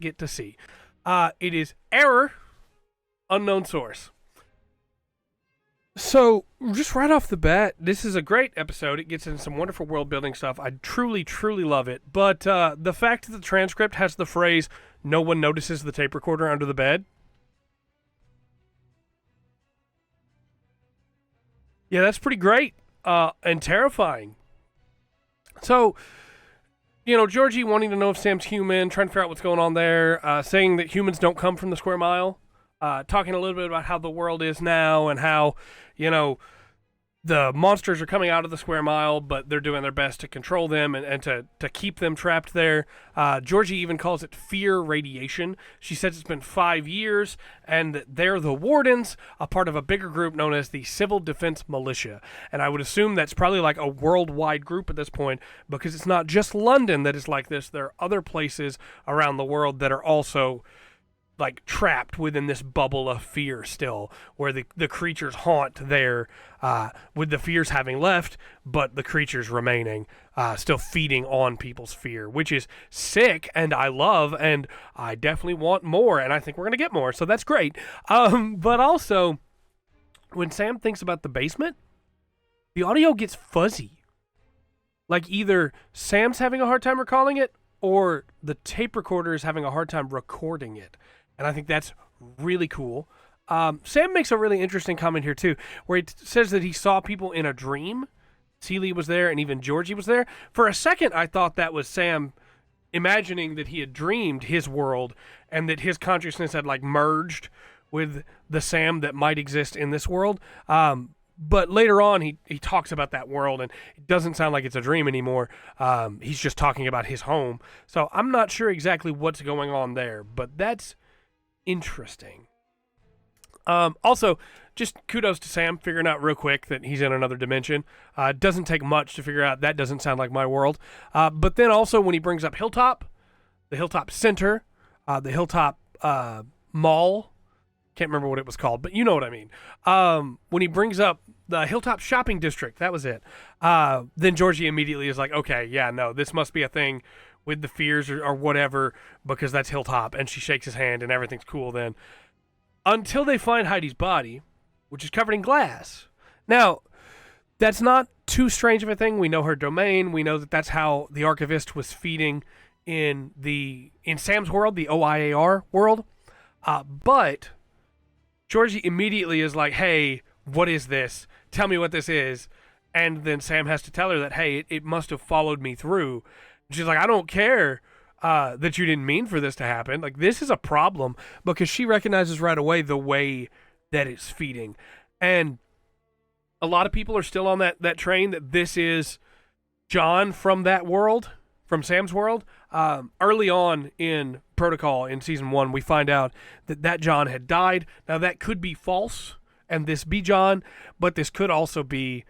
get to see. It is Error, Unknown Source. So, just right off the bat, this is a great episode. It gets into some wonderful world-building stuff. I truly, truly love it. But the fact that the transcript has the phrase, "No one notices the tape recorder under the bed," yeah, that's pretty great and terrifying. So, Georgie wanting to know if Sam's human, trying to figure out what's going on there, saying that humans don't come from the square mile, talking a little bit about how the world is now and how, the monsters are coming out of the square mile, but they're doing their best to control them and to keep them trapped there. Georgie even calls it fear radiation. She says it's been 5 years, and that they're the wardens, a part of a bigger group known as the Civil Defense Militia. And I would assume that's probably like a worldwide group at this point, because it's not just London that is like this. There are other places around the world that are also like trapped within this bubble of fear still, where the creatures haunt there, with the fears having left, but the creatures remaining, still feeding on people's fear, which is sick, and I love, and I definitely want more, and I think we're going to get more, so that's great. But also, when Sam thinks about the basement, the audio gets fuzzy. Like either Sam's having a hard time recalling it, or the tape recorder is having a hard time recording it. And I think that's really cool. Sam makes a really interesting comment here, too, where he says that he saw people in a dream. Celie was there, and even Georgie was there. For a second, I thought that was Sam imagining that he had dreamed his world and that his consciousness had, like, merged with the Sam that might exist in this world. But later on, he talks about that world, and it doesn't sound like it's a dream anymore. He's just talking about his home. So I'm not sure exactly what's going on there, but that's interesting. Also, just kudos to Sam figuring out real quick that he's in another dimension. It doesn't take much to figure out that doesn't sound like my world. But then also when he brings up Hilltop, the Hilltop Center, the Hilltop Mall, can't remember what it was called, but you know what I mean. When he brings up the Hilltop Shopping District, that was it. Then Georgie immediately is like, okay, yeah, no, this must be a thing with the fears or whatever, because that's Hilltop, and she shakes his hand and everything's cool then. Until they find Heidi's body, which is covered in glass. Now, that's not too strange of a thing. We know her domain. We know that that's how the archivist was feeding in Sam's world, the OIAR world. But Georgie immediately is like, hey, what is this? Tell me what this is. And then Sam has to tell her that, hey, it must have followed me through. She's like, I don't care that you didn't mean for this to happen. Like, this is a problem, because she recognizes right away the way that it's feeding. And a lot of people are still on that train that this is John from that world, from Sam's world. Early on in Protocol in Season 1, we find out that John had died. Now, that could be false, and this be John, but this could also be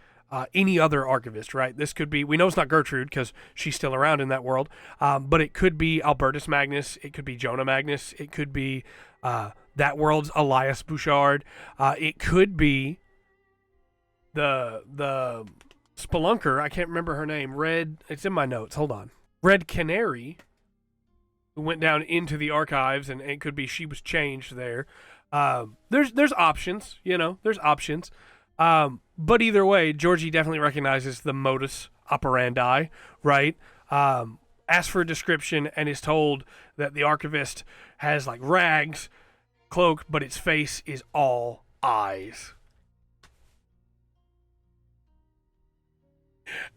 any other archivist, right? This could be, we know it's not Gertrude because she's still around in that world, but it could be Albertus Magnus, it could be Jonah Magnus, it could be that world's Elias Bouchard, it could be the spelunker, I can't remember her name, it's in my notes, hold on. Red Canary, who went down into the archives, and it could be she was changed there. There's options, there's options. But either way, Georgie definitely recognizes the modus operandi, right? Asks for a description and is told that the archivist has like rags, cloak, but its face is all eyes.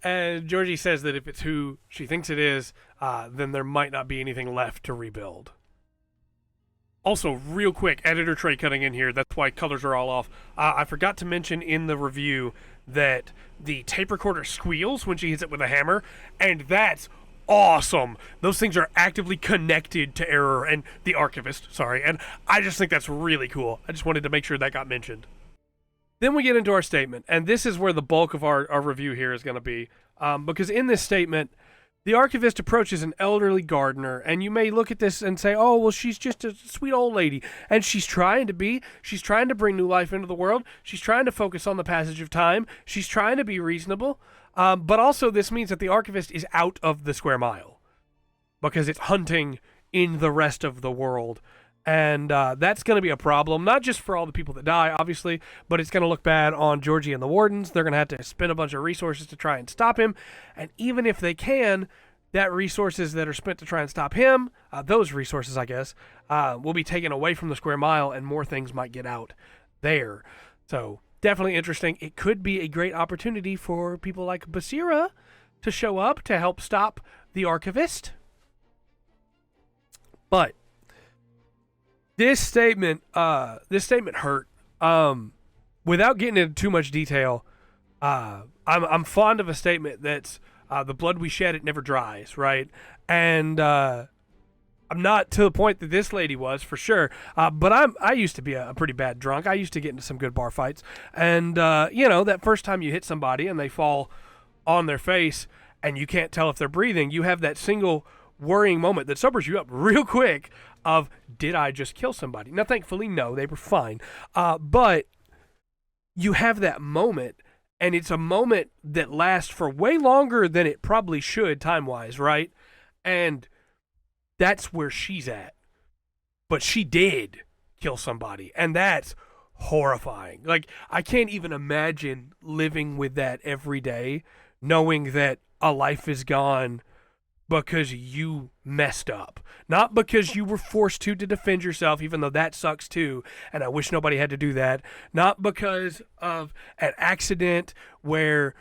And Georgie says that if it's who she thinks it is, then there might not be anything left to rebuild. Also, real quick, editor Trey cutting in here. That's why colors are all off. I forgot to mention in the review that the tape recorder squeals when she hits it with a hammer, and that's awesome. Those things are actively connected to Error and the Archivist, and I just think that's really cool. I just wanted to make sure that got mentioned. Then we get into our statement, and this is where the bulk of our review here is going to be, because in this statement, the archivist approaches an elderly gardener, and you may look at this and say, oh, well, she's just a sweet old lady, and she's trying to bring new life into the world, she's trying to focus on the passage of time, she's trying to be reasonable, but also this means that the archivist is out of the square mile, because it's hunting in the rest of the world. And that's going to be a problem, not just for all the people that die, obviously, but it's going to look bad on Georgie and the Wardens. They're going to have to spend a bunch of resources to try and stop him. And even if they can, that resources that are spent to try and stop him, those resources, I guess, will be taken away from the square mile, and more things might get out there. So definitely interesting. It could be a great opportunity for people like Basira to show up to help stop the archivist. But This statement hurt. Without getting into too much detail, I'm fond of a statement that's the blood we shed, it never dries, right? And I'm not to the point that this lady was, for sure. But I used to be a pretty bad drunk. I used to get into some good bar fights, and that first time you hit somebody and they fall on their face and you can't tell if they're breathing, you have that single worrying moment that sobers you up real quick of, did I just kill somebody? Now, thankfully, no, they were fine. But you have that moment, and it's a moment that lasts for way longer than it probably should time-wise, right? And that's where she's at. But she did kill somebody, and that's horrifying. Like, I can't even imagine living with that every day, knowing that a life is gone because you messed up. Not because you were forced to defend yourself, even though that sucks too, and I wish nobody had to do that. Not because of an accident where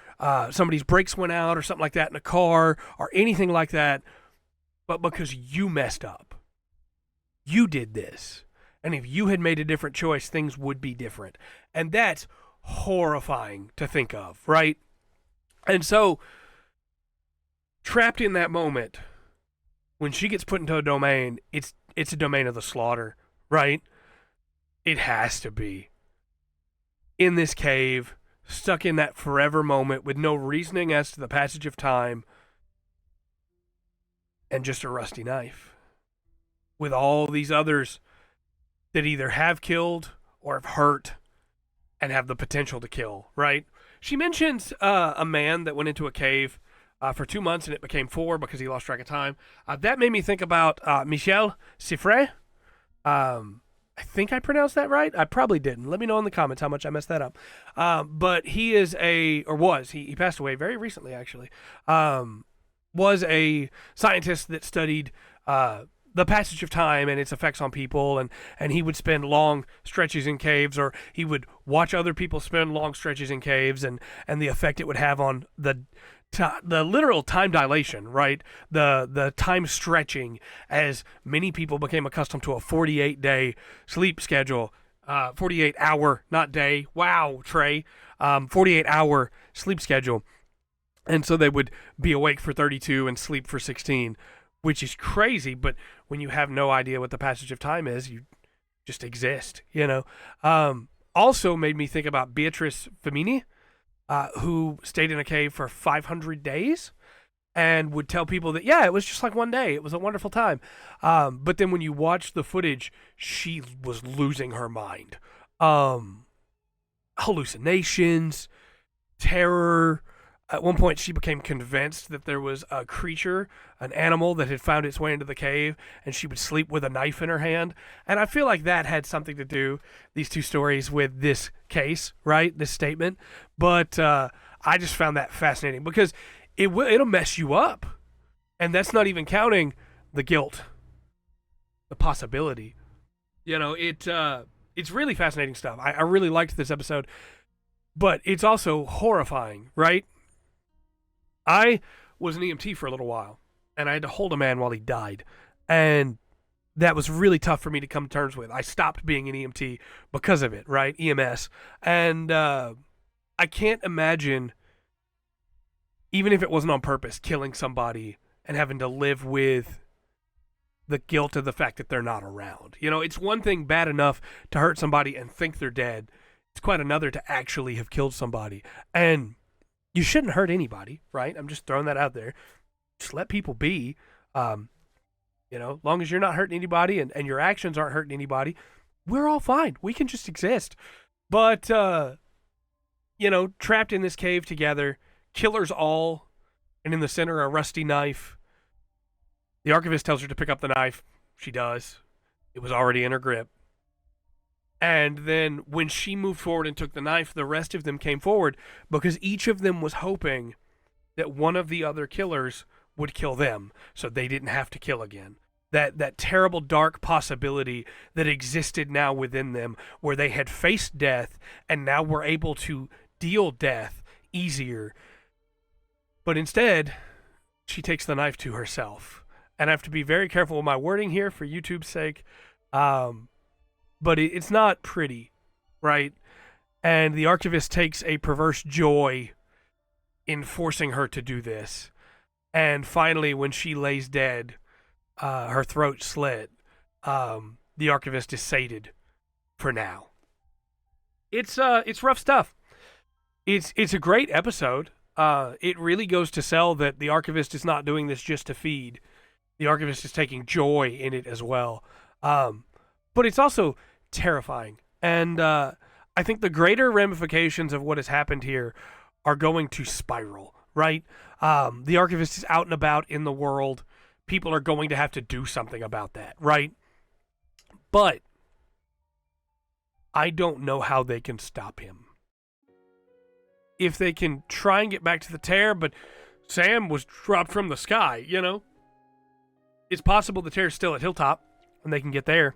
somebody's brakes went out or something like that in a car or anything like that, but because you messed up. You did this. And if you had made a different choice, things would be different. And that's horrifying to think of, right? And so, trapped in that moment, when she gets put into a domain, it's a domain of the slaughter, right? It has to be. In this cave, stuck in that forever moment with no reasoning as to the passage of time, and just a rusty knife. With all these others that either have killed or have hurt and have the potential to kill, right? She mentions a man that went into a cave for 2 months and it became 4 because he lost track of time. That made me think about Michel Siffre. I think I pronounced that right. I probably didn't. Let me know in the comments how much I messed that up. But he is he passed away very recently, actually. Was a scientist that studied the passage of time and its effects on people, and he would spend long stretches in caves, or he would watch other people spend long stretches in caves, and the effect it would have on the literal time dilation, right? The time stretching, as many people became accustomed to a 48-day sleep schedule, 48-hour, not day. Wow, Trey. 48-hour sleep schedule. And so they would be awake for 32 and sleep for 16, which is crazy. But when you have no idea what the passage of time is, you just exist, Also made me think about Beatrice Femini, who stayed in a cave for 500 days and would tell people that, yeah, it was just like one day. It was a wonderful time. But then when you watch the footage, she was losing her mind. Hallucinations, terror, At one point, she became convinced that there was a creature, an animal that had found its way into the cave, and she would sleep with a knife in her hand. And I feel like that had something to do, these two stories, with this case, right? This statement. But I just found that fascinating because it'll mess you up. And that's not even counting the guilt, the possibility. It's really fascinating stuff. I really liked this episode, but it's also horrifying, right? I was an EMT for a little while, and I had to hold a man while he died. And that was really tough for me to come to terms with. I stopped being an EMT because of it, right? EMS. And I can't imagine, even if it wasn't on purpose, killing somebody and having to live with the guilt of the fact that they're not around. It's one thing bad enough to hurt somebody and think they're dead. It's quite another to actually have killed somebody. And you shouldn't hurt anybody, right? I'm just throwing that out there. Just let people be. Long as you're not hurting anybody and your actions aren't hurting anybody, we're all fine. We can just exist. But, trapped in this cave together, killers all, and in the center a rusty knife. The archivist tells her to pick up the knife. She does. It was already in her grip. And then when she moved forward and took the knife, the rest of them came forward because each of them was hoping that one of the other killers would kill them so they didn't have to kill again. That terrible, dark possibility that existed now within them where they had faced death and now were able to deal death easier. But instead, she takes the knife to herself. And I have to be very careful with my wording here for YouTube's sake. But it's not pretty, right? And the archivist takes a perverse joy in forcing her to do this. And finally, when she lays dead, her throat slit, the archivist is sated for now. It's rough stuff. It's a great episode. It really goes to sell that the archivist is not doing this just to feed. The archivist is taking joy in it as well. But it's also terrifying. And I think the greater ramifications of what has happened here are going to spiral, right? The archivist is out and about in the world. People are going to have to do something about that, right? But I don't know how they can stop him. If they can try and get back to the tear, but Sam was dropped from the sky, It's possible the tear's still at Hilltop and they can get there.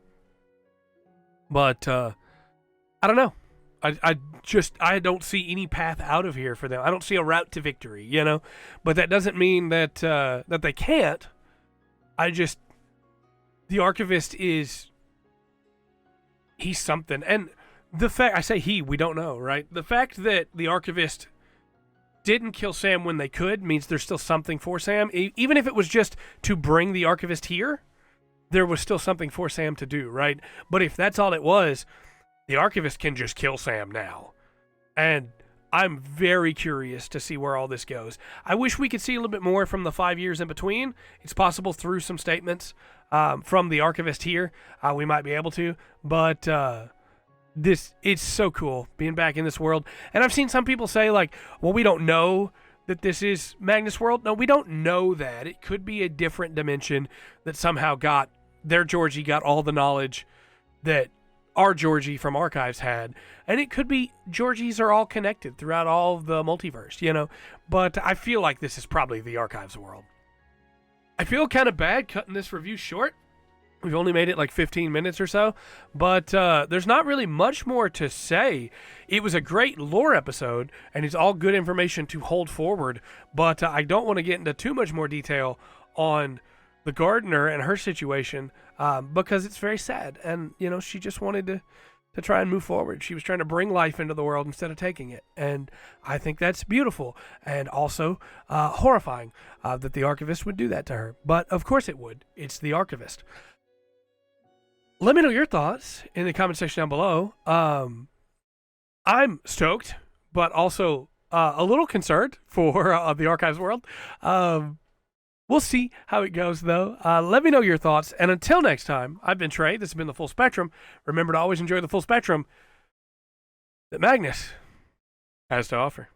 But I don't know. I don't see any path out of here for them. I don't see a route to victory, But that doesn't mean that that they can't. The archivist he's something. And the fact, I say we don't know, right? The fact that the archivist didn't kill Sam when they could means there's still something for Sam. Even if it was just to bring the archivist here, there was still something for Sam to do, right? But if that's all it was, the archivist can just kill Sam now. And I'm very curious to see where all this goes. I wish we could see a little bit more from the 5 years in between. It's possible through some statements from the archivist here. We might be able to. But it's so cool being back in this world. And I've seen some people say, well, we don't know that this is Magnus World. No, we don't know that. It could be a different dimension that somehow their Georgie got all the knowledge that our Georgie from Archives had. And it could be Georgies are all connected throughout all of the multiverse, But I feel like this is probably the Archives world. I feel kind of bad cutting this review short. We've only made it 15 minutes or so. But there's not really much more to say. It was a great lore episode, and it's all good information to hold forward. But I don't want to get into too much more detail on the gardener and her situation because it's very sad. And, she just wanted to try and move forward. She was trying to bring life into the world instead of taking it. And I think that's beautiful and also horrifying that the archivist would do that to her. But, of course it would. It's the archivist. Let me know your thoughts in the comment section down below. I'm stoked, but also a little concerned for the Archives world. We'll see how it goes, though. Let me know your thoughts. And until next time, I've been Trey. This has been The Full Spectrum. Remember to always enjoy the full spectrum that Magnus has to offer.